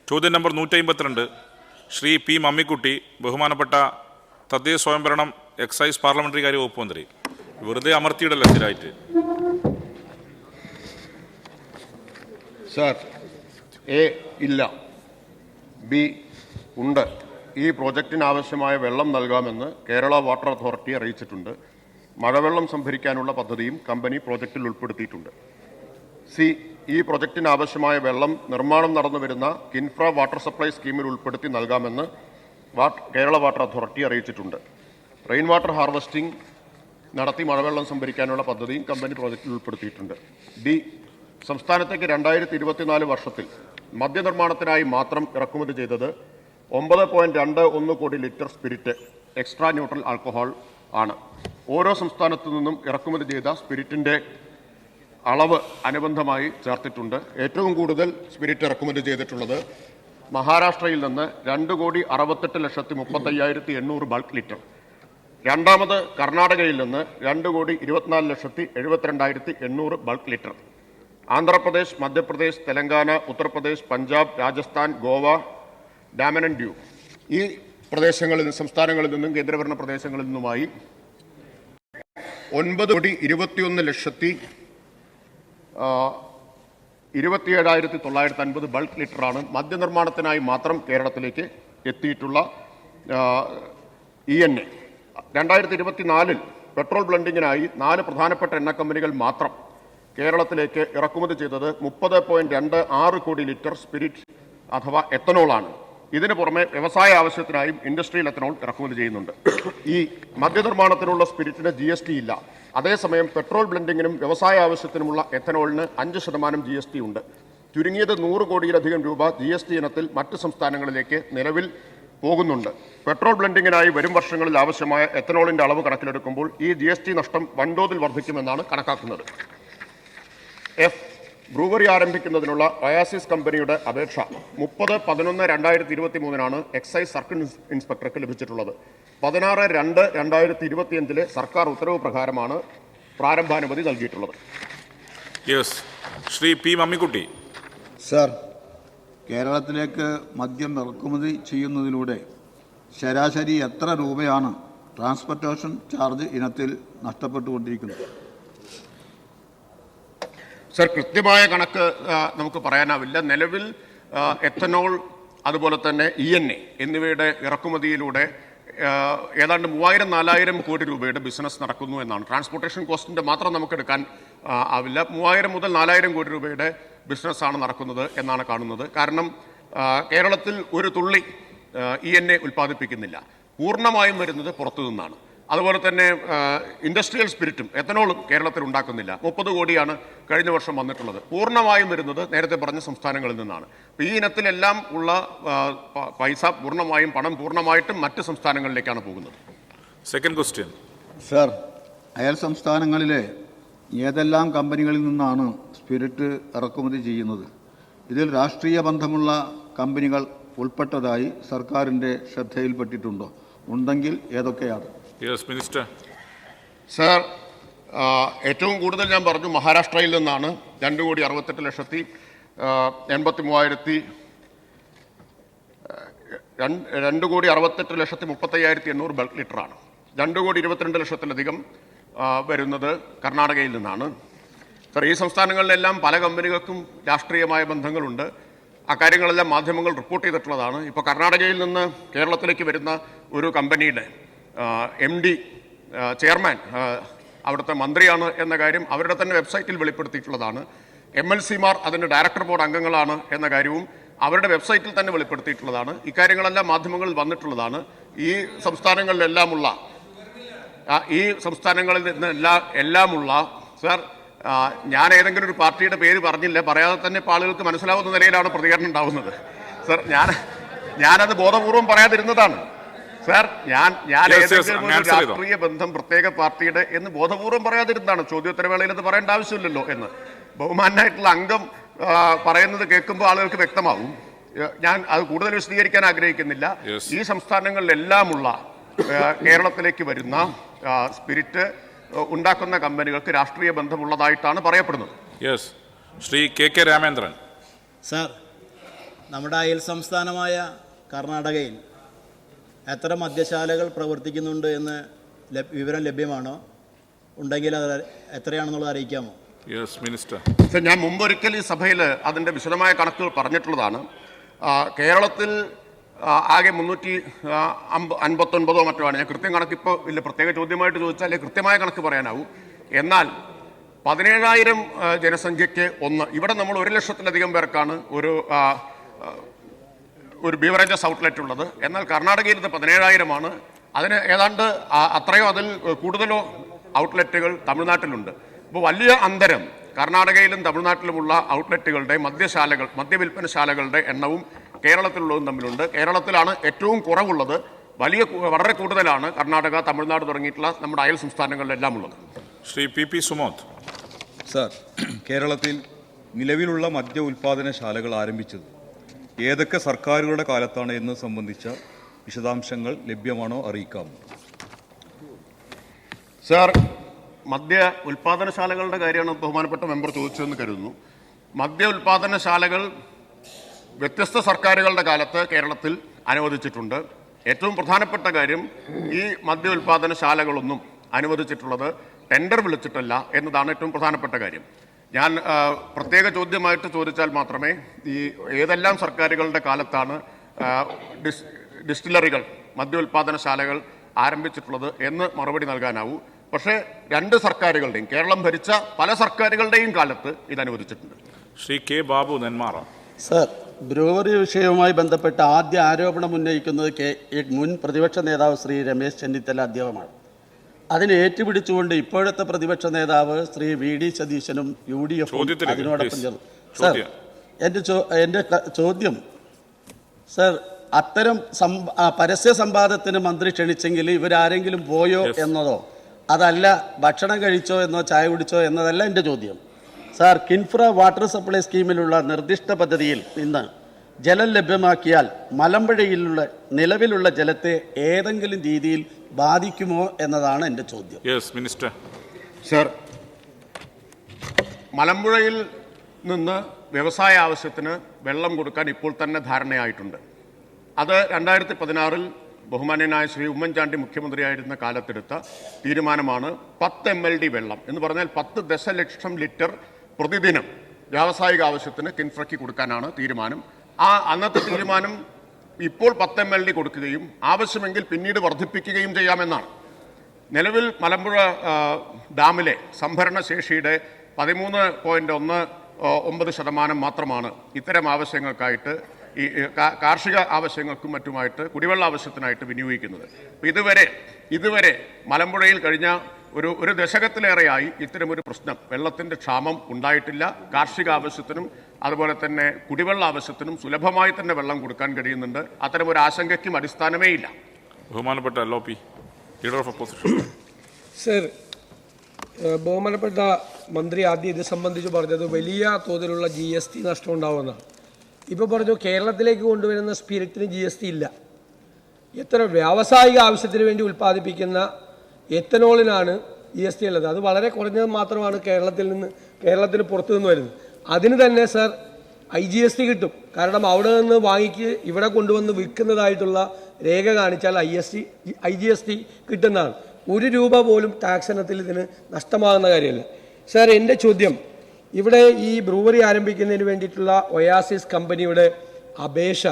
ചോദ്യം number 152 Shri P Mammikutty, ബഹുമാനപ്പെട്ട തദ്ദേശ സ്വയംഭരണം എക്സൈസ് പാർലമെന്ററി കാര്യ വകുപ്പ് മന്ത്രി. വെറുതെ അമർത്തിയിടല്ല സ്ഥിരമായിട്ട്. സാർ, എ ഇല്ല, ബി ഉണ്ട്. ഈ പ്രോജക്റ്റിന് ആവശ്യമായ വെള്ളം നൽകാമെന്ന് കേരള വാട്ടർ അതോറിറ്റി അറിയിച്ചിട്ടുണ്ട്. മഴവെള്ളം സംഭരിക്കാനുള്ള പദ്ധതിയും കമ്പനി പ്രോജക്റ്റിൽ ഉൾപ്പെടുത്തിയിട്ടുണ്ട്. സി, ഈ പ്രോജക്റ്റിന് ആവശ്യമായ വെള്ളം നിർമ്മാണം നടന്നു വരുന്ന കിൻഫ്ര വാട്ടർ സപ്ലൈ സ്കീമിൽ ഉൾപ്പെടുത്തി നൽകാമെന്ന് കേരള വാട്ടർ അതോറിറ്റി അറിയിച്ചിട്ടുണ്ട്. റെയിൻ വാട്ടർ ഹാർവെസ്റ്റിംഗ് നടത്തി മഴവെള്ളം സംഭരിക്കാനുള്ള പദ്ധതിയും കമ്പനി പ്രോജക്റ്റിൽ ഉൾപ്പെടുത്തിയിട്ടുണ്ട്. ഡി, സംസ്ഥാനത്തേക്ക് 2024 വർഷത്തിൽ മദ്യനിർമ്മാണത്തിനായി മാത്രം ഇറക്കുമതി ചെയ്തത് 9.21 കോടി litre spirit extra neutral alcohol ആണ്. ഓരോ സംസ്ഥാനത്തു നിന്നും ഇറക്കുമതി ചെയ്ത സ്പിരിറ്റിൻ്റെ അളവ് അനുബന്ധമായി ചേർത്തിട്ടുണ്ട്. ഏറ്റവും കൂടുതൽ സ്പിരിറ്റ് ഇറക്കുമതി ചെയ്തിട്ടുള്ളത് മഹാരാഷ്ട്രയിൽ നിന്ന് 2,68,35,800 ബൾക്ക് ലിറ്റർ. രണ്ടാമത് കർണാടകയിൽ നിന്ന് 2,24,72,800 bulk litre. Andhra Pradesh, Madhya Pradesh, Telangana, Uttar Pradesh, Punjab, Rajasthan, Goa, Daman and dew ഈ സംസ്ഥാനങ്ങളിൽ നിന്നും കേന്ദ്രഭരണ പ്രദേശങ്ങളിൽ നിന്നുമായി 9,21,27,950 ബൾക്ക് ലിറ്ററാണ് മദ്യനിർമ്മാണത്തിനായി മാത്രം കേരളത്തിലേക്ക് എത്തിയിട്ടുള്ള ENA. 2024 പെട്രോൾ ബ്ലെൻഡിങ്ങിനായി 4 പ്രധാനപ്പെട്ട എണ്ണ കമ്പനികൾ മാത്രം കേരളത്തിലേക്ക് ഇറക്കുമതി ചെയ്തത് 30.26 കോടി ലിറ്റർ സ്പിരിറ്റ് അഥവാ എത്തനോളാണ്. ഇതിന് പുറമെ വ്യവസായ ആവശ്യത്തിനായും ഇൻഡസ്ട്രിയൽ എത്തനോൾ ഇറക്കുമതി ചെയ്യുന്നുണ്ട്. ഈ മദ്യനിർമ്മാണത്തിനുള്ള സ്പിരിറ്റിന് GST ഇല്ല. അതേസമയം പെട്രോൾ ബ്ലെൻഡിങ്ങിനും വ്യവസായ ആവശ്യത്തിനുമുള്ള എത്തനോളിന് 5% GST ഉണ്ട്. ചുരുങ്ങിയത് 100 കോടിയിലധികം രൂപ GST ഇനത്തിൽ മറ്റ് സംസ്ഥാനങ്ങളിലേക്ക് നിലവിൽ പോകുന്നുണ്ട്. പെട്രോൾ ബ്ലെൻഡിങ്ങിനായി വരും വർഷങ്ങളിൽ ആവശ്യമായ എത്തനോളിൻ്റെ അളവ് കണക്കിലെടുക്കുമ്പോൾ ഈ GST നഷ്ടം വൻതോതിൽ വർദ്ധിക്കുമെന്നാണ് കണക്കാക്കുന്നത്. എഫ്, ബ്രൂവറി ആരംഭിക്കുന്നതിനുള്ള ഒയാസിസ് കമ്പനിയുടെ അപേക്ഷ 30/11/2023 എക്സൈസ് സർക്കിൾ ഇൻസ്പെക്ടർക്ക് ലഭിച്ചിട്ടുള്ളത്. 16/2/2025 സർക്കാർ ഉത്തരവ് പ്രകാരമാണ് പ്രാരംഭാനുമതി നൽകിയിട്ടുള്ളത്. ശ്രീ പി മമ്മിക്കുട്ടി. സർ, കേരളത്തിലേക്ക് മദ്യം ഇറക്കുമതി ചെയ്യുന്നതിലൂടെ ശരാശരി എത്ര രൂപയാണ് ട്രാൻസ്പോർട്ടേഷൻ ചാർജ് ഇനത്തിൽ നഷ്ടപ്പെട്ടുകൊണ്ടിരിക്കുന്നത്? സർ, കൃത്യമായ കണക്ക് നമുക്ക് പറയാനാവില്ല. നിലവിൽ എത്തനോൾ അതുപോലെ തന്നെ ENA എന്നിവയുടെ ഇറക്കുമതിയിലൂടെ ഏതാണ്ട് 3,000-4,000 കോടി രൂപയുടെ ബിസിനസ് നടക്കുന്നു എന്നാണ്. ട്രാൻസ്പോർട്ടേഷൻ കോസ്റ്റിൻ്റെ മാത്രം നമുക്ക് എടുക്കാൻ ആവില്ല. 3,000 മുതൽ 4,000 കോടി രൂപയുടെ ബിസിനസ്സാണ് നടക്കുന്നത് എന്നാണ് കാണുന്നത്. കാരണം കേരളത്തിൽ ഒരു തുള്ളി ENA ഉൽപ്പാദിപ്പിക്കുന്നില്ല. പൂർണ്ണമായും വരുന്നത് പുറത്തു നിന്നാണ്. അതുപോലെ തന്നെ ഇൻഡസ്ട്രിയൽ സ്പിരിറ്റും എത്തനോളും കേരളത്തിൽ ഉണ്ടാക്കുന്നില്ല. 30 കോടിയാണ് കഴിഞ്ഞ വർഷം വന്നിട്ടുള്ളത്. പൂർണ്ണമായും വരുന്നത് നേരത്തെ പറഞ്ഞ സംസ്ഥാനങ്ങളിൽ നിന്നാണ്. ഈ ഇനത്തിലെല്ലാം ഉള്ള പൈസ പൂർണ്ണമായും പണം പൂർണ്ണമായിട്ടും മറ്റ് സംസ്ഥാനങ്ങളിലേക്കാണ് പോകുന്നത്. Second question. സർ, അയൽ സംസ്ഥാനങ്ങളിലെ ഏതെല്ലാം കമ്പനികളിൽ നിന്നാണ് സ്പിരിറ്റ് ഇറക്കുമതി ചെയ്യുന്നത്? ഇതിൽ രാഷ്ട്രീയ ബന്ധമുള്ള കമ്പനികൾ ഉൾപ്പെട്ടതായി സർക്കാരിൻ്റെ ശ്രദ്ധയിൽപ്പെട്ടിട്ടുണ്ടോ? ഉണ്ടെങ്കിൽ ഏതൊക്കെയാണ്? മിനിസ്റ്റർ. സർ, ഏറ്റവും കൂടുതൽ ഞാൻ പറഞ്ഞു മഹാരാഷ്ട്രയിൽ നിന്നാണ്. 2,68,35,800 ബൾക്ക് ലിറ്ററാണ്. 2,22,00,000 വരുന്നത് കർണാടകയിൽ നിന്നാണ്. സർ, ഈ സംസ്ഥാനങ്ങളിലെല്ലാം പല കമ്പനികൾക്കും രാഷ്ട്രീയമായ ബന്ധങ്ങളുണ്ട്. അക്കാര്യങ്ങളെല്ലാം മാധ്യമങ്ങൾ റിപ്പോർട്ട് ചെയ്തിട്ടുള്ളതാണ്. ഇപ്പോൾ കർണാടകയിൽ നിന്ന് കേരളത്തിലേക്ക് വരുന്ന ഒരു കമ്പനിയുടെ MD ചെയർമാൻ അവിടുത്തെ മന്ത്രിയാണ് എന്ന കാര്യം അവരുടെ തന്നെ വെബ്സൈറ്റിൽ വെളിപ്പെടുത്തിയിട്ടുള്ളതാണ്. MLC-മാർ അതിൻ്റെ ഡയറക്ടർ ബോർഡ് അംഗങ്ങളാണ് എന്ന കാര്യവും അവരുടെ വെബ്സൈറ്റിൽ തന്നെ വെളിപ്പെടുത്തിയിട്ടുള്ളതാണ്. ഇക്കാര്യങ്ങളെല്ലാം മാധ്യമങ്ങളിൽ വന്നിട്ടുള്ളതാണ്. ഈ സംസ്ഥാനങ്ങളിൽ നിന്ന് എല്ലാമുള്ള സർ, ഞാൻ ഏതെങ്കിലും ഒരു പാർട്ടിയുടെ പേര് പറഞ്ഞില്ല, പറയാതെ തന്നെ ഇപ്പോൾ ആളുകൾക്ക് മനസ്സിലാവുന്ന നിലയിലാണ് പ്രതികരണം ഉണ്ടാവുന്നത്. സർ, ഞാനത് ബോധപൂർവം പറയാതിരുന്നതാണ്. സർ, ഞാൻ ഏതെങ്കിലും ഒരു രാഷ്ട്രീയ ബന്ധം പ്രത്യേക പാർട്ടിയുടെ എന്ന് ബോധപൂർവം പറയാതിരുന്നതാണ്. ചോദ്യോത്തരവേളയിൽ അത് പറയേണ്ട ആവശ്യമില്ലല്ലോ എന്ന് ബഹുമാനായിട്ടുള്ള അംഗം പറയുന്നത് കേൾക്കുമ്പോൾ ആളുകൾക്ക് വ്യക്തമാവും. ഞാൻ അത് കൂടുതൽ വിശദീകരിക്കാൻ ആഗ്രഹിക്കുന്നില്ല. ഈ സംസ്ഥാനങ്ങളിലെല്ലാമുള്ള കേരളത്തിലേക്ക് വരുന്ന സ്പിരിറ്റ് ഉണ്ടാക്കുന്ന കമ്പനികൾക്ക് രാഷ്ട്രീയ ബന്ധമുള്ളതായിട്ടാണ് പറയപ്പെടുന്നത്. ശ്രീ KK രാമേന്ദ്രൻ. സാർ, നമ്മുടെ അയൽ സംസ്ഥാനമായ കർണാടകയിൽ എത്ര മദ്യശാലകൾ പ്രവർത്തിക്കുന്നുണ്ട് എന്ന് വിവരം ലഭ്യമാണോ? ഉണ്ടെങ്കിൽ അത് എത്രയാണെന്നുള്ളത് അറിയിക്കാമോ? Yes minister. സർ, ഞാൻ മുമ്പൊരിക്കൽ ഈ സഭയിൽ അതിൻ്റെ വിശദമായ കണക്കുകൾ പറഞ്ഞിട്ടുള്ളതാണ്. കേരളത്തിൽ ആകെ 359 മറ്റോ ആണ്. ഞാൻ കൃത്യം കണക്കിപ്പോൾ ഇല്ല, പ്രത്യേക ചോദ്യമായിട്ട് ചോദിച്ചാൽ കൃത്യമായ കണക്ക് പറയാനാവും. എന്നാൽ 17,000 ജനസംഖ്യയ്ക്ക് ഒന്ന്. ഇവിടെ നമ്മൾ 1,00,000-ലധികം പേർക്കാണ് ഒരു ബീവറേജസ് ഔട്ട്ലെറ്റ് ഉള്ളത്. എന്നാൽ കർണാടകയിൽ ഇത് 17,000 അതിന് ഏതാണ്ട് അത്രയോ അതിൽ കൂടുതലോ ഔട്ട്ലെറ്റുകൾ തമിഴ്നാട്ടിലുണ്ട്. അപ്പോൾ വലിയ അന്തരം കർണാടകയിലും തമിഴ്നാട്ടിലുമുള്ള ഔട്ട്ലെറ്റുകളുടെ മദ്യവിൽപ്പനശാലകളുടെ എണ്ണവും കേരളത്തിലുള്ളതും തമ്മിലുണ്ട്. കേരളത്തിലാണ് ഏറ്റവും കുറവുള്ളത്. വളരെ കൂടുതലാണ് കർണാടക, തമിഴ്നാട് തുടങ്ങിയിട്ടുള്ള നമ്മുടെ അയൽ സംസ്ഥാനങ്ങളിലെല്ലാം ഉള്ളത്. ശ്രീ PP സുമോദ്. സർ, കേരളത്തിൽ നിലവിലുള്ള മദ്യ ഉൽപ്പാദനശാലകൾ ആരംഭിച്ചത് ഏതൊക്കെ സർക്കാരുകളുടെ കാലത്താണ് എന്ന് സംബന്ധിച്ച വിശദാംശങ്ങൾ ലഭ്യമാണോ? അറിയിക്കാമോ? സാർ, മദ്യ ഉൽപ്പാദനശാലകളുടെ കാര്യമാണ് ബഹുമാനപ്പെട്ട മെമ്പർ ചോദിച്ചതെന്ന് കരുതുന്നു. മദ്യ ഉൽപ്പാദനശാലകൾ വ്യത്യസ്ത സർക്കാരുകളുടെ കാലത്ത് കേരളത്തിൽ അനുവദിച്ചിട്ടുണ്ട്. ഏറ്റവും പ്രധാനപ്പെട്ട കാര്യം, ഈ മദ്യ ഉൽപ്പാദനശാലകളൊന്നും അനുവദിച്ചിട്ടുള്ളത് ടെൻഡർ വിളിച്ചിട്ടല്ല എന്നതാണ് ഏറ്റവും പ്രധാനപ്പെട്ട കാര്യം. ഞാൻ പ്രത്യേക ചോദ്യമായിട്ട് ചോദിച്ചാൽ മാത്രമേ ഈ ഏതെല്ലാം സർക്കാരുകളുടെ കാലത്താണ് ഡിസ്റ്റിലറികൾ, മദ്യ ഉൽപ്പാദനശാലകൾ ആരംഭിച്ചിട്ടുള്ളത് എന്ന് മറുപടി നൽകാനാവൂ. പക്ഷേ രണ്ട് സർക്കാരുകളുടെയും, കേരളം ഭരിച്ച പല സർക്കാരുകളുടെയും കാലത്ത് ഇത് അനുവദിച്ചിട്ടുണ്ട്. Shri K. Babu, Nenmara. Sir, brewery വിഷയവുമായി ബന്ധപ്പെട്ട ആദ്യ ആരോപണം ഉന്നയിക്കുന്നത് മുൻ പ്രതിപക്ഷ നേതാവ് ശ്രീ രമേശ് ചെന്നിത്തല അദ്ദേഹമാണ്. അതിനെ ഏറ്റുപിടിച്ചുകൊണ്ട് ഇപ്പോഴത്തെ പ്രതിപക്ഷ നേതാവ് ശ്രീ VD സതീശനും UDF അതിനോടൊപ്പം ചേർന്നു. സർ, എൻ്റെ ചോദ്യം, സർ, അത്തരം പരസ്യ സംവാദത്തിന് മന്ത്രി ക്ഷണിച്ചെങ്കിൽ ഇവരാരെങ്കിലും പോയോ എന്നതോ, അതല്ല ഭക്ഷണം കഴിച്ചോ എന്നോ ചായ കുടിച്ചോ എന്നതല്ല എൻ്റെ ചോദ്യം. സാർ, കിൻഫ്ര വാട്ടർ സപ്ലൈ സ്കീമിലുള്ള നിർദ്ദിഷ്ട പദ്ധതിയിൽ നിന്ന് ജലം ലഭ്യമാക്കിയാൽ മലമ്പുഴയിലുള്ള നിലവിലുള്ള ജലത്തെ ഏതെങ്കിലും രീതിയിൽ ബാധിക്കുമോ എന്നതാണ് എൻ്റെ ചോദ്യം. Yes minister. സർ, മലമ്പുഴയിൽ നിന്ന് വ്യവസായ ആവശ്യത്തിന് വെള്ളം കൊടുക്കാൻ ഇപ്പോൾ തന്നെ ധാരണയായിട്ടുണ്ട്. അത് 2016 ബഹുമാന്യനായ ശ്രീ ഉമ്മൻചാണ്ടി മുഖ്യമന്ത്രിയായിരുന്ന കാലത്തെടുത്ത തീരുമാനമാണ്. 10 MLD വെള്ളം എന്ന് പറഞ്ഞാൽ 10 ദശലക്ഷം ലിറ്റർ പ്രതിദിനം വ്യാവസായിക ആവശ്യത്തിന് കിൻഫ്രയ്ക്ക് കൊടുക്കാനാണ് തീരുമാനം. അന്നത്തെ തീരുമാനം ഇപ്പോൾ 10 MLD കൊടുക്കുകയും ആവശ്യമെങ്കിൽ പിന്നീട് വർദ്ധിപ്പിക്കുകയും ചെയ്യാമെന്നാണ്. നിലവിൽ മലമ്പുഴ ഡാമിലെ സംഭരണ ശേഷിയുടെ 13.19% മാത്രമാണ് ഇത്തരം ആവശ്യങ്ങൾക്കായിട്ട്, ഈ കാർഷിക ആവശ്യങ്ങൾക്കും മറ്റുമായിട്ട്, കുടിവെള്ള ആവശ്യത്തിനായിട്ട് വിനിയോഗിക്കുന്നത്. ഇതുവരെ മലമ്പുഴയിൽ കഴിഞ്ഞ ഒരു ദശകത്തിലേറെയായി ഇത്തരമൊരു പ്രശ്നം, വെള്ളത്തിൻ്റെ ക്ഷാമം ഉണ്ടായിട്ടില്ല. കാർഷിക ആവശ്യത്തിനും അതുപോലെ തന്നെ കുടിവെള്ള ആവശ്യത്തിനും സുലഭമായി തന്നെ വെള്ളം കൊടുക്കാൻ കഴിയുന്നുണ്ട്. അത്തരമൊരു ആശങ്കയ്ക്കും അടിസ്ഥാനമേ ഇല്ല. ബഹുമാനപ്പെട്ട LOP leader of opposition. Sir, ബഹുമാനപ്പെട്ട മന്ത്രി ആദ്യം ഇത് സംബന്ധിച്ച് പറഞ്ഞത് വലിയ തോതിലുള്ള GST നഷ്ടം ഉണ്ടാവുമെന്നാണ്. ഇപ്പോൾ പറഞ്ഞു കേരളത്തിലേക്ക് കൊണ്ടുവരുന്ന സ്പിരിറ്റിന് GST ഇല്ല. എത്ര വ്യാവസായിക ആവശ്യത്തിന് വേണ്ടി ഉൽപ്പാദിപ്പിക്കുന്ന എത്തനോളിനാണ് GST ഉള്ളത്. അത് വളരെ കുറഞ്ഞത് മാത്രമാണ് കേരളത്തിന് പുറത്തു നിന്ന് വരുന്നത്. അതിന് തന്നെ സർ IGST കിട്ടും. കാരണം അവിടെ നിന്ന് വാങ്ങിക്ക് ഇവിടെ കൊണ്ടുവന്ന് വിൽക്കുന്നതായിട്ടുള്ള രേഖ കാണിച്ചാൽ IGST കിട്ടുന്നതാണ്. 1 രൂപ പോലും ടാക്സ് ഇനത്തിൽ ഇതിന് നഷ്ടമാകുന്ന കാര്യമല്ല. സർ, എൻ്റെ ചോദ്യം, ഇവിടെ ഈ ബ്രൂവറി ആരംഭിക്കുന്നതിന് വേണ്ടിയിട്ടുള്ള ഒയാസിസ് കമ്പനിയുടെ അപേക്ഷ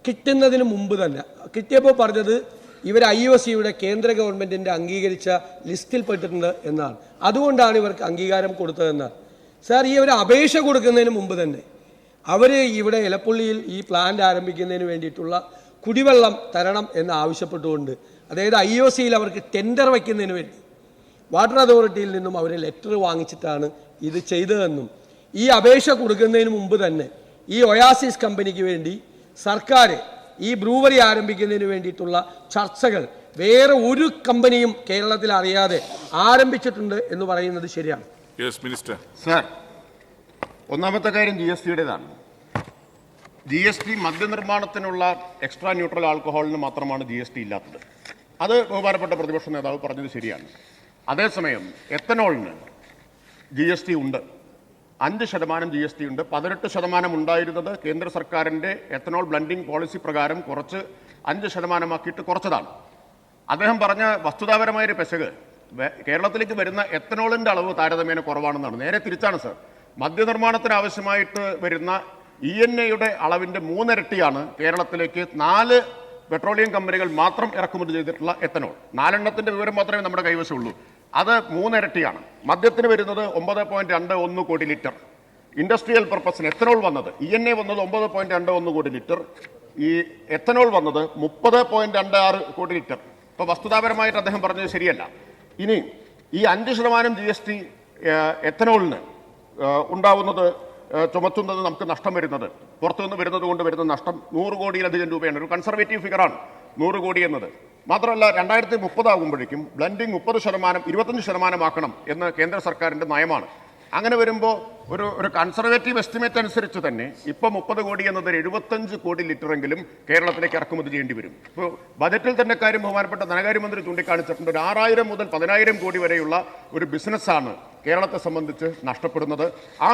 കിട്ടുന്നതിന് മുമ്പ് തന്നെ, കിട്ടിയപ്പോൾ പറഞ്ഞത് ഇവർ IOCയുടെ കേന്ദ്ര ഗവൺമെൻറ്റിൻ്റെ അംഗീകരിച്ച ലിസ്റ്റിൽ പെട്ടിട്ടുണ്ട് എന്നാണ്. അതുകൊണ്ടാണ് ഇവർക്ക് അംഗീകാരം കൊടുത്തതെന്നാണ്. സാർ, ഈ ഒരു അപേക്ഷ കൊടുക്കുന്നതിന് മുമ്പ് തന്നെ അവർ ഇവിടെ എലപ്പുള്ളിയിൽ ഈ പ്ലാന്റ് ആരംഭിക്കുന്നതിന് വേണ്ടിയിട്ടുള്ള കുടിവെള്ളം തരണം എന്ന് ആവശ്യപ്പെട്ടുകൊണ്ട്, അതായത് IOCയിൽ അവർക്ക് ടെൻഡർ വയ്ക്കുന്നതിന് വേണ്ടി വാട്ടർ അതോറിറ്റിയിൽ നിന്നും അവർ ലെറ്റർ വാങ്ങിച്ചിട്ടാണ് ഇത് ചെയ്തതെന്നും, ഈ അപേക്ഷ കൊടുക്കുന്നതിന് മുമ്പ് തന്നെ ഈ ഒയാസിസ് കമ്പനിക്ക് വേണ്ടി സർക്കാർ ഈ ബ്രൂവറി ആരംഭിക്കുന്നതിന് വേണ്ടിയിട്ടുള്ള ചർച്ചകൾ വേറെ ഒരു കമ്പനിയും കേരളത്തിൽ അറിയാതെ ആരംഭിച്ചിട്ടുണ്ട് എന്ന് പറയുന്നത് ശരിയാണ്? Yes minister. സർ, ഒന്നാമത്തെ കാര്യം GSTയുടേതാണ്. GST മദ്യനിർമ്മാണത്തിനുള്ള എക്സ്ട്രാ ന്യൂട്രൽ ആൽക്കഹോളിന് മാത്രമാണ് GST ഇല്ലാത്തത്. അത് ബഹുമാനപ്പെട്ട പ്രതിപക്ഷ നേതാവ് പറഞ്ഞത് ശരിയാണ്. അതേസമയം എത്തനോളിന് GST ഉണ്ട്. 5% GST ഉണ്ട്. 18% ഉണ്ടായിരുന്നത് കേന്ദ്ര സർക്കാരിൻ്റെ എത്തനോൾ ബ്ലെൻഡിംഗ് പോളിസി പ്രകാരം കുറച്ച് 5% കുറച്ചതാണ്. അദ്ദേഹം പറഞ്ഞ വസ്തുതാപരമായൊരു പെശക് കേരളത്തിലേക്ക് വരുന്ന എത്തനോളിൻ്റെ അളവ് താരതമ്യേന കുറവാണെന്നാണ്. നേരെ തിരിച്ചാണ് സർ. മദ്യനിർമ്മാണത്തിന് ആവശ്യമായിട്ട് വരുന്ന ENA അളവിൻ്റെ 3 ഇരട്ടിയാണ് കേരളത്തിലേക്ക് 4 പെട്രോളിയം കമ്പനികൾ മാത്രം ഇറക്കുമതി ചെയ്തിട്ടുള്ള എത്തനോൾ. 4 വിവരം മാത്രമേ നമ്മുടെ കൈവശമുള്ളൂ. അത് 3 ഇരട്ടിയാണ്. മദ്യത്തിന് വരുന്നത് 9.21 കോടി ലിറ്റർ. ഇൻഡസ്ട്രിയൽ പർപ്പസിന് എത്തനോൾ വന്നത് ENA വന്നത് 9.21 കോടി ലിറ്റർ. ഈ എത്തനോൾ വന്നത് 30.26 കോടി ലിറ്റർ. ഇപ്പോൾ വസ്തുതാപരമായിട്ട് അദ്ദേഹം പറഞ്ഞത് ശരിയല്ല. ഇനി ഈ 5% GST എത്തനോളിന് ഉണ്ടാവുന്നത് ചുമത്തുന്നത് നമുക്ക് നഷ്ടം വരുന്നത് പുറത്തുനിന്ന് വരുന്നത് കൊണ്ട് വരുന്ന നഷ്ടം 100 കോടിയിലധികം രൂപയാണ്. ഒരു കൺസർവേറ്റീവ് ഫിഗറാണ് 100 കോടി എന്നത്. മാത്രമല്ല 2030 ആകുമ്പോഴേക്കും ബ്ലെൻഡിങ് 30%, 25% ആക്കണം എന്ന് കേന്ദ്ര സർക്കാരിൻ്റെ നയമാണ്. അങ്ങനെ വരുമ്പോൾ ഒരു കൺസർവേറ്റീവ് എസ്റ്റിമേറ്റ് അനുസരിച്ച് തന്നെ ഇപ്പോൾ 30 കോടി എന്നത് 75 കോടി ലിറ്ററെങ്കിലും കേരളത്തിലേക്ക് ഇറക്കുമതി ചെയ്യേണ്ടി വരും. ഇപ്പോൾ ബജറ്റിൽ തന്നെ കാര്യം ബഹുമാനപ്പെട്ട ധനകാര്യമന്ത്രി ചൂണ്ടിക്കാണിച്ചിട്ടുണ്ട്. ഒരു 6000 മുതൽ 10000 കോടി വരെയുള്ള ഒരു ബിസിനസ്സാണ് കേരളത്തെ സംബന്ധിച്ച് നഷ്ടപ്പെടുന്നത്. ആ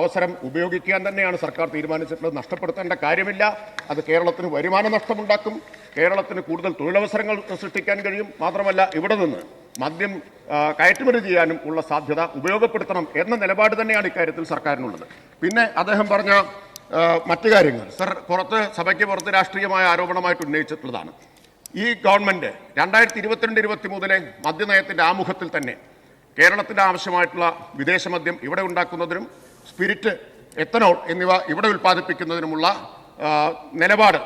അവസരം ഉപയോഗിക്കാൻ തന്നെയാണ് സർക്കാർ തീരുമാനിച്ചിട്ടുള്ളത്. നഷ്ടപ്പെടുത്തേണ്ട കാര്യമില്ല. അത് കേരളത്തിന് വരുമാന നഷ്ടമുണ്ടാക്കും, കേരളത്തിന് കൂടുതൽ തൊഴിലവസരങ്ങൾ സൃഷ്ടിക്കാൻ കഴിയും. മാത്രമല്ല ഇവിടെ നിന്ന് മദ്യം കയറ്റുമതി ചെയ്യാനും ഉള്ള സാധ്യത ഉപയോഗപ്പെടുത്തണം എന്ന നിലപാട് തന്നെയാണ് ഇക്കാര്യത്തിൽ സർക്കാരിനുള്ളത്. പിന്നെ അദ്ദേഹം പറഞ്ഞ മറ്റു കാര്യങ്ങൾ സർ സഭയ്ക്ക് പുറത്ത് രാഷ്ട്രീയമായ ആരോപണമായിട്ട് ഉന്നയിച്ചിട്ടുള്ളതാണ്. ഈ ഗവൺമെൻറ് 2022-23 മദ്യനയത്തിൻ്റെ ആമുഖത്തിൽ തന്നെ കേരളത്തിൻ്റെ ആവശ്യമായിട്ടുള്ള വിദേശ മദ്യം ഇവിടെ ഉണ്ടാക്കുന്നതിനും സ്പിരിറ്റ്, എത്തനോൾ എന്നിവ ഇവിടെ ഉൽപ്പാദിപ്പിക്കുന്നതിനുമുള്ള നിലപാട്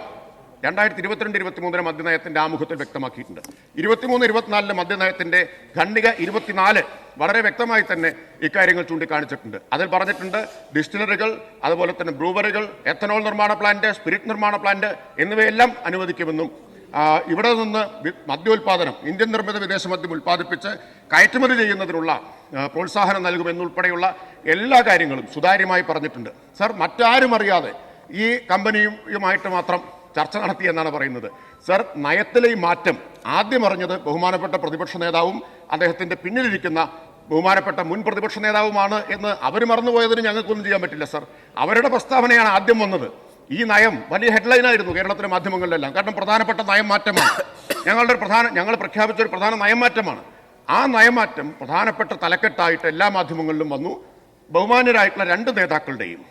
2022-23 മദ്യനയത്തിൻ്റെ ആമുഖത്തിൽ വ്യക്തമാക്കിയിട്ടുണ്ട്. 23-24 മദ്യനയത്തിൻ്റെ ഖണ്ഡിക 24 വളരെ വ്യക്തമായി തന്നെ ഇക്കാര്യങ്ങൾ ചൂണ്ടിക്കാണിച്ചിട്ടുണ്ട്. അതിൽ പറഞ്ഞിട്ടുണ്ട് ഡിസ്റ്റിലറികൾ, അതുപോലെ തന്നെ ബ്രൂവറികൾ, എത്തനോൾ നിർമ്മാണ പ്ലാന്റ്, സ്പിരിറ്റ് നിർമ്മാണ പ്ലാന്റ് എന്നിവയെല്ലാം അനുവദിക്കുമെന്നും ഇവിടെ നിന്ന് മദ്യോൽപാദനം ഇന്ത്യൻ നിർമ്മിത വിദേശ മദ്യം ഉൽപ്പാദിപ്പിച്ച് കയറ്റുമതി ചെയ്യുന്നതിനുള്ള പ്രോത്സാഹനം നൽകുമെന്നുൾപ്പെടെയുള്ള എല്ലാ കാര്യങ്ങളും സുതാര്യമായി പറഞ്ഞിട്ടുണ്ട്. സർ, മറ്റാരും അറിയാതെ ഈ കമ്പനിയുമായിട്ട് മാത്രം ചർച്ച നടത്തി എന്നാണ് പറയുന്നത്. സർ, നയത്തിലെ ഈ മാറ്റം ആദ്യം അറിഞ്ഞത് ബഹുമാനപ്പെട്ട പ്രതിപക്ഷ നേതാവും അദ്ദേഹത്തിൻ്റെ പിന്നിലിരിക്കുന്ന ബഹുമാനപ്പെട്ട മുൻ പ്രതിപക്ഷ നേതാവുമാണ് എന്ന് അവർ മറന്നുപോയതിന് ഞങ്ങൾക്കൊന്നും ചെയ്യാൻ പറ്റില്ല. സർ, അവരുടെ പ്രസ്താവനയാണ് ആദ്യം വന്നത്. ഈ നയം വലിയ ഹെഡ്ലൈനായിരുന്നു കേരളത്തിലെ മാധ്യമങ്ങളിലെല്ലാം. കാരണം പ്രധാനപ്പെട്ട നയം മാറ്റമാണ്. ഞങ്ങൾ പ്രഖ്യാപിച്ച ഒരു പ്രധാന നയമാറ്റമാണ്. ആ നയമാറ്റം പ്രധാനപ്പെട്ട തലക്കെട്ടായിട്ട് എല്ലാ മാധ്യമങ്ങളിലും വന്നു. ബഹുമാന്യരായിട്ടുള്ള 2 നേതാക്കളുടെയും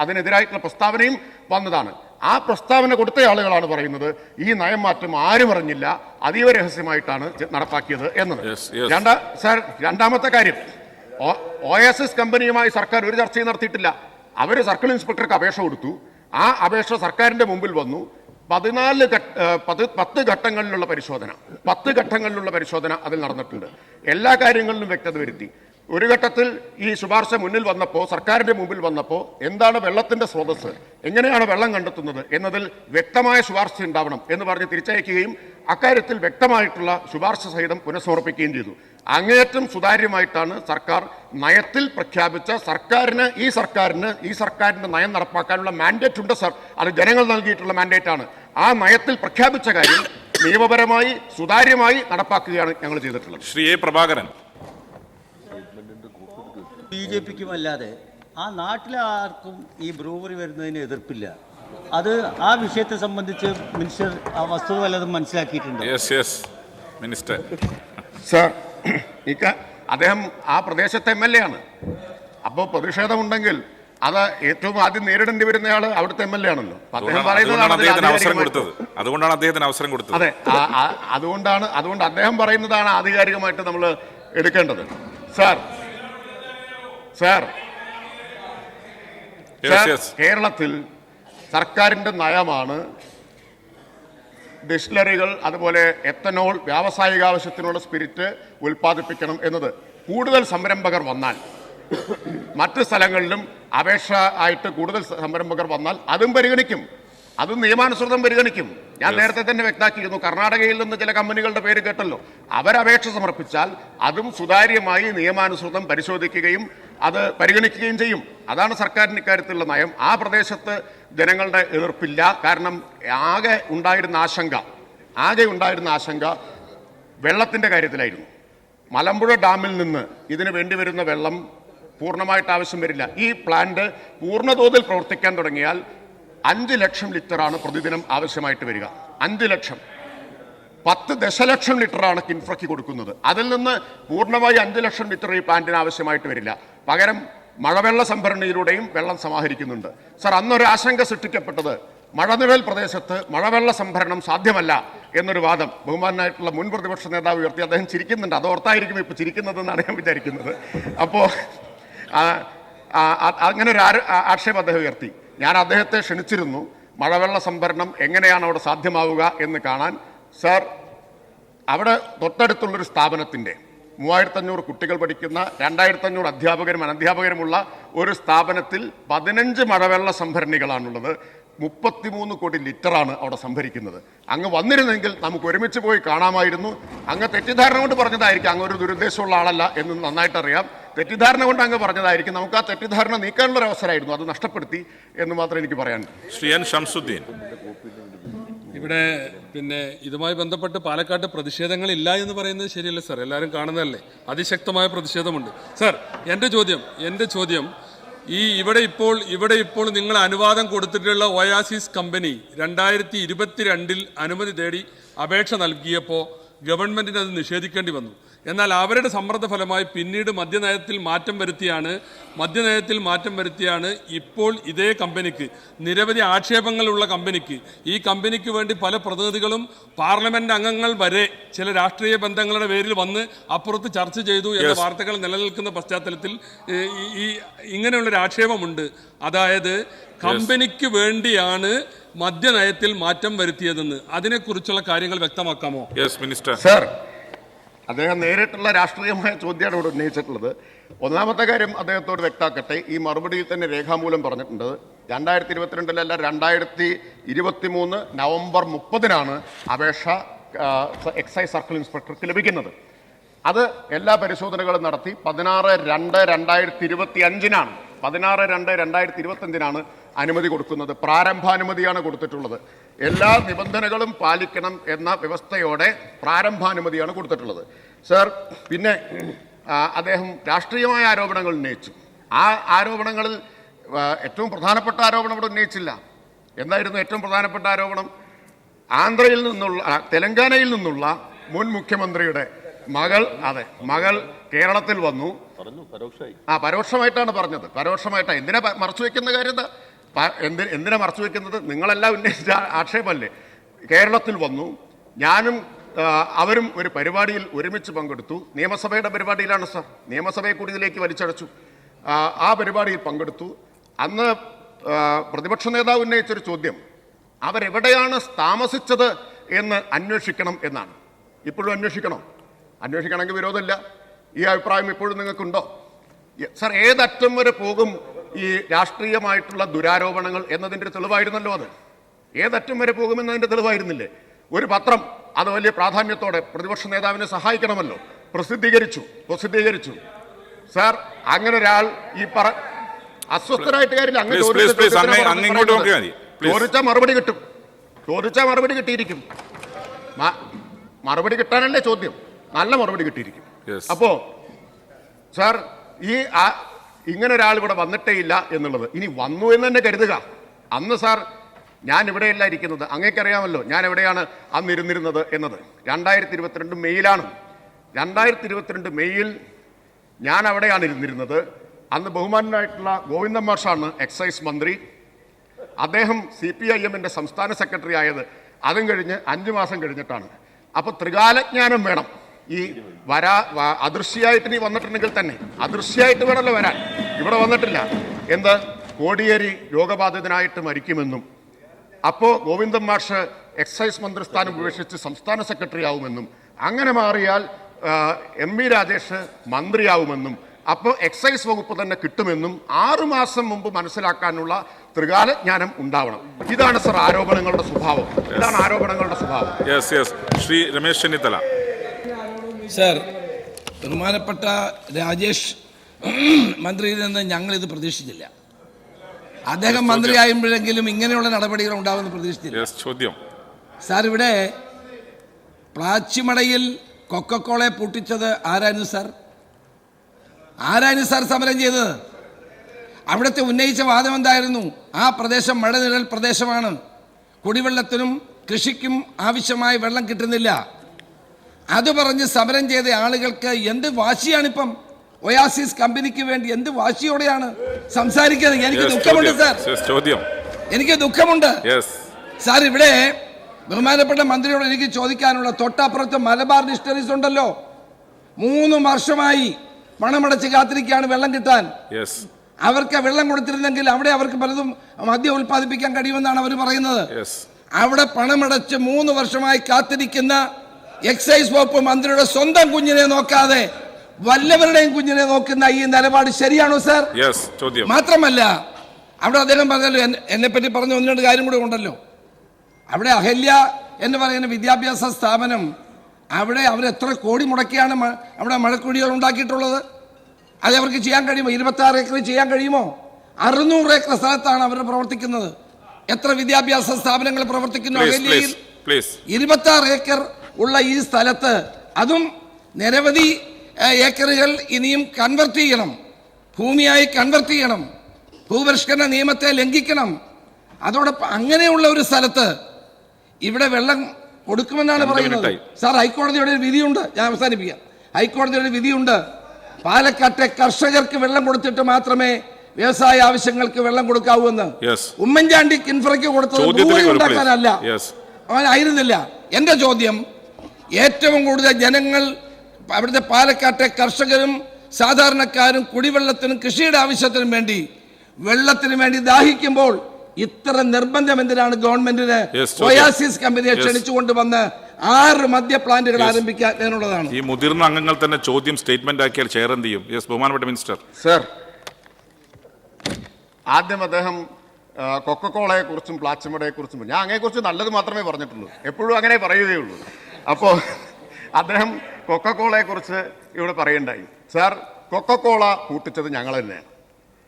അതിനെതിരായിട്ടുള്ള പ്രസ്താവനയും വന്നതാണ്. ആ പ്രസ്താവന കൊടുത്ത ആളുകളാണ് പറയുന്നത് ഈ നയം മാറ്റം ആരും അറിഞ്ഞില്ല, അതീവ രഹസ്യമായിട്ടാണ് നടപ്പാക്കിയത് എന്നത്. സർ, രണ്ടാമത്തെ കാര്യം, OSS കമ്പനിയുമായി സർക്കാർ ഒരു ചർച്ചയും നടത്തിയിട്ടില്ല. അവർ സർക്കിൾ ഇൻസ്പെക്ടർക്ക് അപേക്ഷ കൊടുത്തു. ആ അപേക്ഷ സർക്കാരിൻ്റെ മുമ്പിൽ വന്നു. 10 ഘട്ടങ്ങളിലുള്ള പരിശോധന അതിൽ നടന്നിട്ടുണ്ട്. എല്ലാ കാര്യങ്ങളിലും വ്യക്തത വരുത്തി. ഒരു ഘട്ടത്തിൽ ഈ ശുപാർശ മുന്നിൽ വന്നപ്പോൾ, സർക്കാരിൻ്റെ മുമ്പിൽ വന്നപ്പോൾ, എന്താണ് വെള്ളത്തിൻ്റെ സ്രോതസ്സ്, എങ്ങനെയാണ് വെള്ളം കണ്ടെത്തുന്നത് എന്നതിൽ വ്യക്തമായ ശുപാർശ ഉണ്ടാവണം എന്ന് പറഞ്ഞ് തിരിച്ചയക്കുകയും അക്കാര്യത്തിൽ വ്യക്തമായിട്ടുള്ള ശുപാർശ സഹിതം പുനഃസമർപ്പിക്കുകയും ചെയ്തു. അങ്ങേയറ്റം സുതാര്യമായിട്ടാണ് സർക്കാർ നയത്തിൽ പ്രഖ്യാപിച്ച ഈ സർക്കാരിൻ്റെ നയം നടപ്പാക്കാനുള്ള മാൻഡേറ്റ് ഉണ്ട് സർ. അത് ജനങ്ങൾ നൽകിയിട്ടുള്ള മാൻഡേറ്റാണ്. ആ നയത്തിൽ പ്രഖ്യാപിച്ച കാര്യം നിയമപരമായി സുതാര്യമായി നടപ്പാക്കുകയാണ് ഞങ്ങൾ ചെയ്തിട്ടുള്ളത്. ശ്രീ എ. പ്രഭാകരൻ. BJPക്കും അല്ലാതെ ആ നാട്ടിലെ ആർക്കും ഈ ബ്രൂവറി വരുന്നതിന് എതിർപ്പില്ല. അത് ആ വിഷയത്തെ സംബന്ധിച്ച് മിനിസ്റ്റർ ആ വസ്തുത വല്ലതും മനസ്സിലാക്കിയിട്ടുണ്ട്? മിനിസ്റ്റർ സർ, അദ്ദേഹം ആ പ്രദേശത്തെ MLA ആണ്. അപ്പോൾ പ്രതിഷേധമുണ്ടെങ്കിൽ അത് ഏറ്റവും ആദ്യം നേരിടേണ്ടി വരുന്നയാൾ അവിടുത്തെ MLA ആണല്ലോ. അതുകൊണ്ടാണ് അദ്ദേഹത്തിന് അവസരം കൊടുത്തത്. അതെ, അതുകൊണ്ട് അദ്ദേഹം പറയുന്നതാണ് ആധികാരികമായിട്ട് നമ്മൾ എടുക്കേണ്ടത്. സർ, കേരളത്തിൽ സർക്കാരിൻ്റെ നയമാണ് ഡിസ്റ്റിലറികൾ, അതുപോലെ എത്തനോൾ, വ്യാവസായിക ആവശ്യത്തിനുള്ള സ്പിരിറ്റ് ഉൽപ്പാദിപ്പിക്കണം എന്നത്. കൂടുതൽ സംരംഭകർ വന്നാൽ, മറ്റ് സ്ഥലങ്ങളിലും അപേക്ഷ ആയിട്ട് കൂടുതൽ സംരംഭകർ വന്നാൽ അതും പരിഗണിക്കും. അതും നിയമാനുസൃതം പരിഗണിക്കും. ഞാൻ നേരത്തെ തന്നെ വ്യക്തമാക്കിയിരുന്നു. കർണാടകയിൽ നിന്ന് ചില കമ്പനികളുടെ പേര് കേട്ടല്ലോ. അവരപേക്ഷ സമർപ്പിച്ചാൽ അതും സുതാര്യമായി നിയമാനുസൃതം പരിശോധിക്കുകയും അത് പരിഗണിക്കുകയും ചെയ്യും. അതാണ് സർക്കാരിന് ഇക്കാര്യത്തിലുള്ള നയം. ആ പ്രദേശത്ത് ജനങ്ങളുടെ എതിർപ്പില്ല. കാരണം ആകെ ഉണ്ടായിരുന്ന ആശങ്ക വെള്ളത്തിൻ്റെ കാര്യത്തിലായിരുന്നു. മലമ്പുഴ ഡാമിൽ നിന്ന് ഇതിന് വേണ്ടി വരുന്ന വെള്ളം പൂർണ്ണമായിട്ട് ആവശ്യം വരില്ല. ഈ പ്ലാന്റ് പൂർണ്ണതോതിൽ പ്രവർത്തിക്കാൻ തുടങ്ങിയാൽ 5 ലക്ഷം ലിറ്ററാണ് പ്രതിദിനം ആവശ്യമായിട്ട് വരിക. 5 ലക്ഷം, 10 ദശലക്ഷം ലിറ്ററാണ് കിൻഫ്രയ്ക്ക് കൊടുക്കുന്നത്. അതിൽ നിന്ന് പൂർണ്ണമായി 5 ലക്ഷം ലിറ്റർ ഈ പ്ലാന്റിന് ആവശ്യമായിട്ട് വരില്ല. പകരം മഴവെള്ള സംഭരണിയിലൂടെയും വെള്ളം സമാഹരിക്കുന്നുണ്ട്. സർ, അന്നൊരു ആശങ്ക സൃഷ്ടിക്കപ്പെട്ടത് മഴനിഴൽ പ്രദേശത്ത് മഴവെള്ള സംഭരണം സാധ്യമല്ല എന്നൊരു വാദം ബഹുമാനായിട്ടുള്ള മുൻ പ്രതിപക്ഷ നേതാവ് ഉയർത്തി. അദ്ദേഹം ചിരിക്കുന്നുണ്ട്, അതോർത്തായിരിക്കും ഇപ്പോൾ ചിരിക്കുന്നതെന്നാണ് ഞാൻ വിചാരിക്കുന്നത്. അപ്പോൾ അങ്ങനെ ഒരു ആക്ഷേപം അദ്ദേഹം ഉയർത്തി. ഞാൻ അദ്ദേഹത്തെ ക്ഷണിച്ചിരുന്നു മഴവെള്ള സംഭരണം എങ്ങനെയാണ് അവിടെ സാധ്യമാവുക എന്ന് കാണാൻ. സർ, അവിടെ തൊട്ടടുത്തുള്ളൊരു സ്ഥാപനത്തിൻ്റെ 3500 കുട്ടികൾ പഠിക്കുന്ന 2500 അധ്യാപകരും അനധ്യാപകരുമുള്ള ഒരു സ്ഥാപനത്തിൽ 15 മഴവെള്ള സംഭരണികളാണുള്ളത്. 33 കോടി ലിറ്ററാണ് അവിടെ സംഭരിക്കുന്നത്. അങ്ങ് വന്നിരുന്നെങ്കിൽ നമുക്ക് ഒരുമിച്ച് പോയി കാണാമായിരുന്നു. അങ്ങ് തെറ്റിദ്ധാരണ കൊണ്ട് പറഞ്ഞതായിരിക്കും, അങ്ങ് ഒരു ദുരുദ്ദേശമുള്ള ആളല്ല എന്ന് നന്നായിട്ടറിയാം. തെറ്റിദ്ധാരണ കൊണ്ട് അങ്ങ് പറഞ്ഞതായിരിക്കും. നമുക്ക് ആ തെറ്റിദ്ധാരണ നീക്കാനുള്ള ഒരു അവസരമായിരുന്നു, അത് നഷ്ടപ്പെടുത്തി എന്ന് മാത്രമേ എനിക്ക് പറയാനുള്ളൂ. ശ്രീ എൻ ഷംസുദ്ദീൻ. ഇവിടെ പിന്നെ ഇതുമായി ബന്ധപ്പെട്ട് പാലക്കാട്ട് പ്രതിഷേധങ്ങളില്ല എന്ന് പറയുന്നത് ശരിയല്ല സാർ, എല്ലാവരും കാണുന്നതല്ലേ, അതിശക്തമായ പ്രതിഷേധമുണ്ട്. സാർ, എൻ്റെ ചോദ്യം ഇവിടെ ഇപ്പോൾ നിങ്ങൾ അനുവാദം കൊടുത്തിട്ടുള്ള ഒയാസിസ് കമ്പനി 2022 അനുമതി തേടി അപേക്ഷ നൽകിയപ്പോൾ ഗവൺമെന്റിന് അത് നിഷേധിക്കേണ്ടി വന്നു. എന്നാൽ അവരുടെ സമ്മർദ്ദ ഫലമായി പിന്നീട് മദ്യനയത്തിൽ മാറ്റം വരുത്തിയാണ് ഇപ്പോൾ ഇതേ കമ്പനിക്ക്, നിരവധി ആക്ഷേപങ്ങളുള്ള കമ്പനിക്ക്, ഈ കമ്പനിക്ക് വേണ്ടി പല പ്രതിനിധികളും പാർലമെന്റ് അംഗങ്ങൾ വരെ ചില രാഷ്ട്രീയ ബന്ധങ്ങളുടെ പേരിൽ വന്ന് അപ്പുറത്ത് ചർച്ച ചെയ്തു എന്ന വാർത്തകൾ നിലനിൽക്കുന്ന പശ്ചാത്തലത്തിൽ ഇങ്ങനെയുള്ളൊരു ആക്ഷേപമുണ്ട്. അതായത് കമ്പനിക്ക് വേണ്ടിയാണ് മദ്യനയത്തിൽ മാറ്റം വരുത്തിയതെന്ന്. അതിനെക്കുറിച്ചുള്ള കാര്യങ്ങൾ വ്യക്തമാക്കാമോ? മിനിസ്റ്റർ. സർ, അദ്ദേഹം നേരിട്ടുള്ള രാഷ്ട്രീയമായ ചോദ്യമാണ് ഇവിടെ ഉന്നയിച്ചിട്ടുള്ളത്. ഒന്നാമത്തെ കാര്യം അദ്ദേഹത്തോട് വ്യക്തമാക്കട്ടെ, ഈ മറുപടിയിൽ തന്നെ രേഖാമൂലം പറഞ്ഞിട്ടുണ്ട് 2022 2023 നവംബർ 30 അപേക്ഷ എക്സൈസ് സർക്കിൾ ഇൻസ്പെക്ടർക്ക് ലഭിക്കുന്നത്. അത് എല്ലാ പരിശോധനകളും നടത്തി 16/2/2025 അനുമതി കൊടുക്കുന്നത്. പ്രാരംഭാനുമതിയാണ് കൊടുത്തിട്ടുള്ളത്. എല്ലാ നിബന്ധനകളും പാലിക്കണം എന്ന വ്യവസ്ഥയോടെ പ്രാരംഭാനുമതിയാണ് കൊടുത്തിട്ടുള്ളത്. സർ, പിന്നെ അദ്ദേഹം രാഷ്ട്രീയമായ ആരോപണങ്ങൾ ഉന്നയിച്ചു. ആ ആരോപണങ്ങളിൽ ഏറ്റവും പ്രധാനപ്പെട്ട ആരോപണം ഇവിടെ ഉന്നയിച്ചില്ല. എന്തായിരുന്നു ഏറ്റവും പ്രധാനപ്പെട്ട ആരോപണം? തെലങ്കാനയിൽ നിന്നുള്ള മുൻ മുഖ്യമന്ത്രിയുടെ മകൾ കേരളത്തിൽ വന്നു. പരോക്ഷമായിട്ടാണ് പറഞ്ഞത്. പരോക്ഷമായിട്ടാണ്. എന്തിനാ മറച്ചു വെക്കുന്ന കാര്യം? എന്തിനാ മറച്ചു വെക്കുന്നത്? നിങ്ങളെല്ലാം ഉന്നയിച്ച ആക്ഷേപമല്ലേ. കേരളത്തിൽ വന്നു, ഞാനും അവരും ഒരു പരിപാടിയിൽ ഒരുമിച്ച് പങ്കെടുത്തു. നിയമസഭയുടെ പരിപാടിയിലാണ് സർ, നിയമസഭയെ കൂടി ഇതിലേക്ക് വലിച്ചടച്ചു. ആ പരിപാടിയിൽ പങ്കെടുത്തു. അന്ന് പ്രതിപക്ഷ നേതാവ് ഉന്നയിച്ചൊരു ചോദ്യം, അവരെവിടെയാണ് താമസിച്ചത് എന്ന് അന്വേഷിക്കണം എന്നാണ്. ഇപ്പോഴും അന്വേഷിക്കണമെങ്കിൽ വിരോധമില്ല. ഈ അഭിപ്രായം ഇപ്പോഴും നിങ്ങൾക്കുണ്ടോ? സർ, ഏതറ്റം വരെ പോകും ഈ രാഷ്ട്രീയമായിട്ടുള്ള ദുരാരോപണങ്ങൾ എന്നതിൻ്റെ തെളിവായിരുന്നല്ലോ അത്. ഏതറ്റം വരെ പോകുമെന്നതിൻ്റെ തെളിവായിരുന്നില്ലേ? ഒരു പത്രം അത് വലിയ പ്രാധാന്യത്തോടെ പ്രതിപക്ഷ നേതാവിനെ സഹായിക്കണമല്ലോ, പ്രസിദ്ധീകരിച്ചു. സാർ, അങ്ങനെ ഒരാൾ ഈ അസ്വസ്ഥരായിട്ട് കാര്യമില്ല. ചോദിച്ചാൽ മറുപടി കിട്ടും. മറുപടി കിട്ടിയിരിക്കും. മറുപടി കിട്ടാനല്ലേ ചോദ്യം? നല്ല മറുപടി കിട്ടിയിരിക്കും. അപ്പോ സാർ, ഇങ്ങനെ ഒരാൾ ഇവിടെ വന്നിട്ടേ ഇല്ല എന്നുള്ളത്, ഇനി വന്നു എന്ന് തന്നെ കരുതുക. അന്ന് സാർ, ഞാൻ ഇവിടെയല്ല ഇരിക്കുന്നത്, അങ്ങേക്കറിയാമല്ലോ ഞാൻ എവിടെയാണ് അന്ന് ഇരുന്നിരുന്നത് എന്നത്. 2022 മെയ്യിലാണ്. 2022 മെയ്യിൽ ഞാൻ അവിടെയാണ് ഇരുന്നിരുന്നത്. അന്ന് ബഹുമാനായിട്ടുള്ള ഗോവിന്ദൻ മാഷാണ് എക്സൈസ് മന്ത്രി. അദ്ദേഹം CPIM-ന്റെ സംസ്ഥാന സെക്രട്ടറി ആയത് അതും കഴിഞ്ഞ് 5 മാസം കഴിഞ്ഞിട്ടാണ്. അപ്പോൾ ത്രികാലജ്ഞാനം വേണം. ഈ അദൃശ്യമായിട്ട് നീ വന്നിട്ടുണ്ടെങ്കിൽ തന്നെ അദൃശ്യമായിട്ട് വേണമല്ലോ വരാൻ. ഇവിടെ വന്നിട്ടില്ല. കോടിയേരി രോഗബാധിതനായിട്ട് മരിക്കുമെന്നും അപ്പോൾ ഗോവിന്ദൻ മാഷ് എക്സൈസ് മന്ത്രിസ്ഥാനം ഉപേക്ഷിച്ച് സംസ്ഥാന സെക്രട്ടറി ആവുമെന്നും അങ്ങനെ മാറിയാൽ MV രാജേഷ് മന്ത്രിയാവുമെന്നും അപ്പോൾ എക്സൈസ് വകുപ്പ് തന്നെ കിട്ടുമെന്നും 6 മാസം മുമ്പ് മനസ്സിലാക്കാനുള്ള ത്രികാലജ്ഞാനം ഉണ്ടാവണം. ഇതാണ് സർ ആരോപണങ്ങളുടെ സ്വഭാവം. ശ്രീ രമേശ് ചെന്നിത്തല. സർ, ബഹുമാനപ്പെട്ട രാജേഷ് മന്ത്രിയിൽ നിന്ന് ഞങ്ങളിത് പ്രതീക്ഷിച്ചില്ല. അദ്ദേഹം മന്ത്രിയാകുമ്പോഴെങ്കിലും ഇങ്ങനെയുള്ള നടപടികൾ ഉണ്ടാവുമെന്ന് പ്രതീക്ഷിച്ചില്ല. ചോദ്യം സാർ, ഇവിടെ പ്ലാച്ചിമടയിൽ കൊക്കക്കോളയെ പൂട്ടിച്ചത് ആരായിരുന്നു സാർ? ആരാണ് സാർ സമരം ചെയ്തത്? അവിടുത്തെ ഉന്നയിച്ച വാദം എന്തായിരുന്നു? ആ പ്രദേശം മഴനിഴൽ പ്രദേശമാണ്, കുടിവെള്ളത്തിനും കൃഷിക്കും ആവശ്യമായ വെള്ളം കിട്ടുന്നില്ല. അത് പറഞ്ഞ് സമരം ചെയ്ത ആളുകൾക്ക് എന്ത് വാശിയാണിപ്പം? ഒയാസിസ് കമ്പനിക്ക് വേണ്ടി എന്ത് വാശിയോടെയാണ് സംസാരിക്കുന്നത്? എനിക്ക് ദുഃഖമുണ്ട് സാർ, എനിക്ക് ദുഃഖമുണ്ട് സാർ. ഇവിടെ ബഹുമാനപ്പെട്ട മന്ത്രിയോട് എനിക്ക് ചോദിക്കാനുള്ള, തൊട്ടപ്പുറത്ത് മലബാർ ഡിസ്റ്റിലറീസ് ഉണ്ടല്ലോ, 3 വർഷമായി പണമടച്ച് കാത്തിരിക്കുകയാണ് വെള്ളം കിട്ടാൻ. അവർക്ക് വെള്ളം കൊടുത്തിരുന്നെങ്കിൽ അവിടെ അവർക്ക് പലതും മദ്യം ഉൽപ്പാദിപ്പിക്കാൻ കഴിയുമെന്നാണ് അവർ പറയുന്നത്. അവിടെ പണമടച്ച് 3 വർഷമായി കാത്തിരിക്കുന്ന എക്സൈസ് വകുപ്പ് മന്ത്രിയുടെ സ്വന്തം കുഞ്ഞിനെ നോക്കാതെ വല്ലവരുടെയും കുഞ്ഞിനെ നോക്കുന്ന ഈ നിലപാട് ശരിയാണോ സാർ? മാത്രമല്ല അവിടെ അദ്ദേഹം പറഞ്ഞല്ലോ, എന്നെ പറ്റി പറഞ്ഞ 1-2 കാര്യം കൂടെ ഉണ്ടല്ലോ. അവിടെ അഹല്യ എന്ന് പറയുന്ന വിദ്യാഭ്യാസ സ്ഥാപനം, അവിടെ അവരെത്ര കോടി മുടക്കിയാണ് അവിടെ മഴക്കുഴികൾ ഉണ്ടാക്കിയിട്ടുള്ളത്? അത് അവർക്ക് ചെയ്യാൻ കഴിയുമോ? 26 ഏക്കർ ചെയ്യാൻ കഴിയുമോ? 600 ഏക്കർ സ്ഥലത്താണ് അവർ പ്രവർത്തിക്കുന്നത്. എത്ര വിദ്യാഭ്യാസ സ്ഥാപനങ്ങൾ പ്രവർത്തിക്കുന്നു അഹല്യയിൽ? 26 ഏക്കർ ഉള്ള ഈ സ്ഥലത്ത് അതും നിരവധി ഏക്കറുകൾ ഇനിയും കൺവെർട്ട് ചെയ്യണം, ഭൂമിയായി കൺവെർട്ട് ചെയ്യണം, ഭൂപരിഷ്കരണ നിയമത്തെ ലംഘിക്കണം. അതോടൊപ്പം അങ്ങനെയുള്ള ഒരു സ്ഥലത്ത് ഇവിടെ വെള്ളം കൊടുക്കുമെന്നാണ് പറയുന്നത്. സാർ, ഹൈക്കോടതിയുടെ ഒരു വിധിയുണ്ട്, ഞാൻ അവസാനിപ്പിക്കാം. ഹൈക്കോടതിയുടെ വിധിയുണ്ട്, പാലക്കാട്ടെ കർഷകർക്ക് വെള്ളം കൊടുത്തിട്ട് മാത്രമേ വ്യവസായ ആവശ്യങ്ങൾക്ക് വെള്ളം കൊടുക്കാവൂ എന്ന്. ഉമ്മൻചാണ്ടി കിൻഫ്രയ്ക്ക് കൊടുത്തത് ഭൂമി ഉണ്ടാക്കാനല്ല, ആയിരുന്നില്ല. എന്റെ ചോദ്യം, ഏറ്റവും കൂടുതൽ ജനങ്ങൾ അവിടുത്തെ പാലക്കാട്ടെ കർഷകരും സാധാരണക്കാരും കുടിവെള്ളത്തിനും കൃഷിയുടെ ആവശ്യത്തിനും വേണ്ടി വെള്ളത്തിന് വേണ്ടി ദാഹിക്കുമ്പോൾ ഇത്ര നിർബന്ധം എന്തിനാണ് ഗവൺമെന്റിന് ഒയാസിസ് കമ്പനിയെ ക്ഷണിച്ചുകൊണ്ട് വന്ന് 6 മദ്യ പ്ലാന്റുകൾ ആരംഭിക്കാൻ എന്നുള്ളതാണ്. ഈ മുതിർന്ന അംഗങ്ങൾ തന്നെ ചോദ്യം സ്റ്റേറ്റ്മെന്റ് ആക്കിയാൽ ചെയർ എന്ത് ചെയ്യും? ബഹുമാനപ്പെട്ട മിനിസ്റ്റർ. സർ, ആദ്യം അദ്ദേഹം കൊക്കക്കോളയെ കുറിച്ചും പ്ലാച്ചിമടയെ കുറിച്ചും, ഞാൻ അങ്ങനെക്കുറിച്ച് നല്ലത് മാത്രമേ പറഞ്ഞിട്ടുള്ളൂ, എപ്പോഴും അങ്ങനെ പറയുകയുള്ളൂ. അപ്പോൾ അദ്ദേഹം കൊക്കക്കോളയെ കുറിച്ച് ഇവിടെ പറയുണ്ടായി. സാർ, കൊക്കക്കോള കൂട്ടിച്ചത് ഞങ്ങൾ തന്നെയാണ്.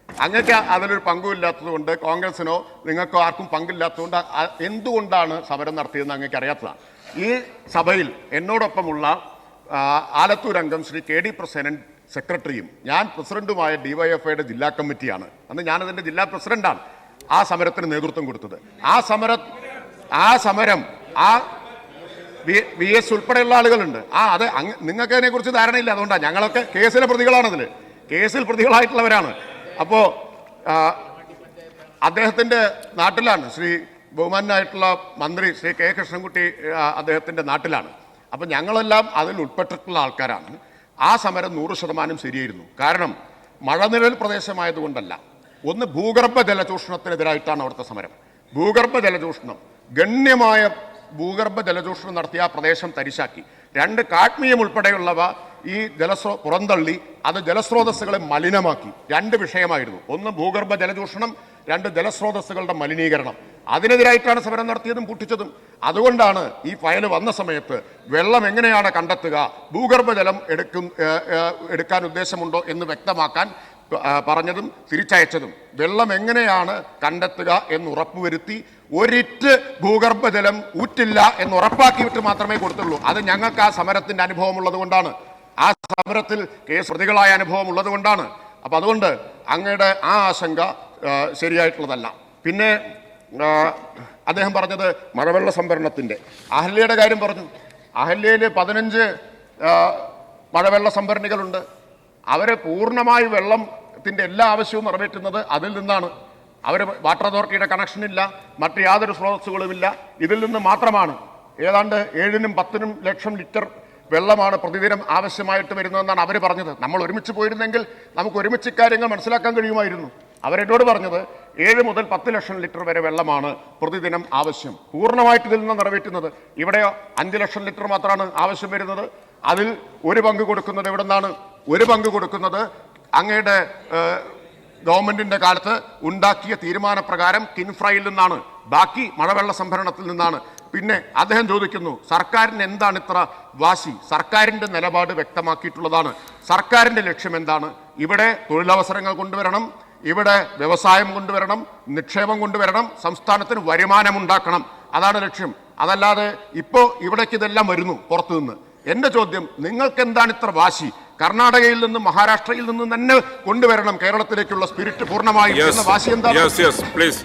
അങ്ങക്ക് അതിലൊരു പങ്കുമില്ലാത്തത് കൊണ്ട്, കോൺഗ്രസിനോ നിങ്ങൾക്കോ ആർക്കും പങ്കില്ലാത്തതുകൊണ്ട് എന്തുകൊണ്ടാണ് സമരം നടത്തിയതെന്ന് അങ്ങക്ക് അറിയാത്തതാണ്. ഈ സഭയിൽ എന്നോടൊപ്പമുള്ള ആലത്തൂർ അംഗം ശ്രീ KD പ്രസേനൻ സെക്രട്ടറിയും ഞാൻ പ്രസിഡന്റുമായ DYFIയുടെ ജില്ലാ കമ്മിറ്റിയാണ്. അന്ന് ഞാനതിൻ്റെ ജില്ലാ പ്രസിഡന്റാണ് ആ സമരത്തിന് നേതൃത്വം കൊടുത്തത്. ആ സമരം VS ഉൾപ്പെടെയുള്ള ആളുകളുണ്ട്. അത് നിങ്ങൾക്ക് അതിനെക്കുറിച്ച് ധാരണയില്ല, അതുകൊണ്ടാണ്. ഞങ്ങളൊക്കെ കേസിലെ പ്രതികളാണതിൽ, കേസിൽ പ്രതികളായിട്ടുള്ളവരാണ്. അപ്പോൾ അദ്ദേഹത്തിൻ്റെ നാട്ടിലാണ് ബഹുമാനായിട്ടുള്ള മന്ത്രി ശ്രീ K കൃഷ്ണൻകുട്ടി അദ്ദേഹത്തിൻ്റെ നാട്ടിലാണ്. അപ്പം ഞങ്ങളെല്ലാം അതിൽ ഉൾപ്പെട്ടിട്ടുള്ള ആൾക്കാരാണ്. ആ സമരം 100% ശരിയായിരുന്നു. കാരണം മഴനിഴൽ പ്രദേശമായതുകൊണ്ടല്ല, ഒന്ന് ഭൂഗർഭ ജലചൂഷണത്തിനെതിരായിട്ടാണ് അവിടുത്തെ സമരം. ഭൂഗർഭ ജലചൂഷണം, ഗണ്യമായ ഭൂഗർഭ ജലചൂഷണം നടത്തിയ ആ പ്രദേശം തരിശാക്കി. 2 കാഡ്മിയം ഉൾപ്പെടെയുള്ളവ ഈ പുറന്തള്ളി അത് ജലസ്രോതസ്സുകളെ മലിനമാക്കി. 2 വിഷയമായിരുന്നു. ഒന്ന് ഭൂഗർഭ ജലചൂഷണം, 2 ജലസ്രോതസ്സുകളുടെ മലിനീകരണം. അതിനെതിരായിട്ടാണ് സമരം നടത്തിയതും പൂട്ടിച്ചതും. അതുകൊണ്ടാണ് ഈ ഫയൽ വന്ന സമയത്ത് വെള്ളം എങ്ങനെയാണ് കണ്ടെത്തുക, ഭൂഗർഭജലം എടുക്കാൻ ഉദ്ദേശമുണ്ടോ എന്ന് വ്യക്തമാക്കാൻ പറഞ്ഞതും തിരിച്ചയച്ചതും. വെള്ളം എങ്ങനെയാണ് കണ്ടെത്തുക എന്ന് ഉറപ്പുവരുത്തി ഒരിറ്റ് ഭൂഗർഭജലം ഊറ്റില്ല എന്ന് ഉറപ്പാക്കിയിട്ട് മാത്രമേ കൊടുത്തുള്ളൂ. അത് ഞങ്ങൾക്ക് ആ സമരത്തിന്റെ അനുഭവം ഉള്ളത് കൊണ്ടാണ്, ആ സമരത്തിൽ കേസ് പ്രതികളായ അനുഭവം ഉള്ളത് കൊണ്ടാണ്. അപ്പം അതുകൊണ്ട് അങ്ങയുടെ ആ ആശങ്ക ശരിയായിട്ടുള്ളതല്ല. പിന്നെ അദ്ദേഹം പറഞ്ഞത് മഴവെള്ള സംഭരണത്തിൻ്റെ, അഹല്യയുടെ കാര്യം പറഞ്ഞു. അഹല്യയിൽ 15 മഴവെള്ള സംഭരണികളുണ്ട്. അവരെ പൂർണ്ണമായി വെള്ളത്തിൻ്റെ എല്ലാ ആവശ്യവും നിറവേറ്റുന്നത് അതിൽ നിന്നാണ്. അവർ വാട്ടർ അതോറിറ്റിയുടെ കണക്ഷൻ ഇല്ല, മറ്റ് യാതൊരു സ്രോതസ്സുകളുമില്ല, ഇതിൽ നിന്ന് മാത്രമാണ്. ഏതാണ്ട് 7-നും 10-നും ലക്ഷം ലിറ്റർ വെള്ളമാണ് പ്രതിദിനം ആവശ്യമായിട്ട് വരുന്നതെന്നാണ് അവർ പറഞ്ഞത്. നമ്മൾ ഒരുമിച്ച് പോയിരുന്നെങ്കിൽ നമുക്ക് ഒരുമിച്ച് ഇക്കാര്യങ്ങൾ മനസ്സിലാക്കാൻ കഴിയുമായിരുന്നു. അവരെന്നോട് പറഞ്ഞത് 7 മുതൽ 10 ലക്ഷം ലിറ്റർ വരെ വെള്ളമാണ് പ്രതിദിനം ആവശ്യം, പൂർണ്ണമായിട്ട് ഇതിൽ നിന്ന് നിറവേറ്റുന്നത്. ഇവിടെ 5 ലക്ഷം ലിറ്റർ മാത്രമാണ് ആവശ്യം വരുന്നത്. അതിൽ ഒരു പങ്ക് കൊടുക്കുന്നത് എവിടെ നിന്നാണ്? ഒരു പങ്ക് കൊടുക്കുന്നത് അങ്ങയുടെ ഗവൺമെന്റിന്റെ കാലത്ത് ഉണ്ടാക്കിയ തീരുമാനപ്രകാരം കിൻഫ്രയിൽ നിന്നാണ്, ബാക്കി മഴവെള്ള സംഭരണത്തിൽ നിന്നാണ്. പിന്നെ അദ്ദേഹം ചോദിക്കുന്നു, സർക്കാരിന് എന്താണ് ഇത്ര വാശി? സർക്കാരിൻ്റെ നിലപാട് വ്യക്തമാക്കിയിട്ടുള്ളതാണ്. സർക്കാരിൻ്റെ ലക്ഷ്യം എന്താണ്? ഇവിടെ തൊഴിലവസരങ്ങൾ കൊണ്ടുവരണം, ഇവിടെ വ്യവസായം കൊണ്ടുവരണം, നിക്ഷേപം കൊണ്ടുവരണം, സംസ്ഥാനത്തിന് വരുമാനമുണ്ടാക്കണം. അതാണ് ലക്ഷ്യം. അതല്ലാതെ ഇപ്പോൾ ഇവിടേക്ക് ഇതെല്ലാം വരുന്നു പുറത്തുനിന്ന്. എൻ്റെ ചോദ്യം, നിങ്ങൾക്ക് എന്താണ് ഇത്ര വാശി? കർണാടകയിൽ നിന്നും മഹാരാഷ്ട്രയിൽ നിന്നും തന്നെ കൊണ്ടുവരണം കേരളത്തിലേക്കുള്ള സ്പിരിറ്റ് പൂർണ്ണമായും എന്ന വാശി എന്താണ്? Yes please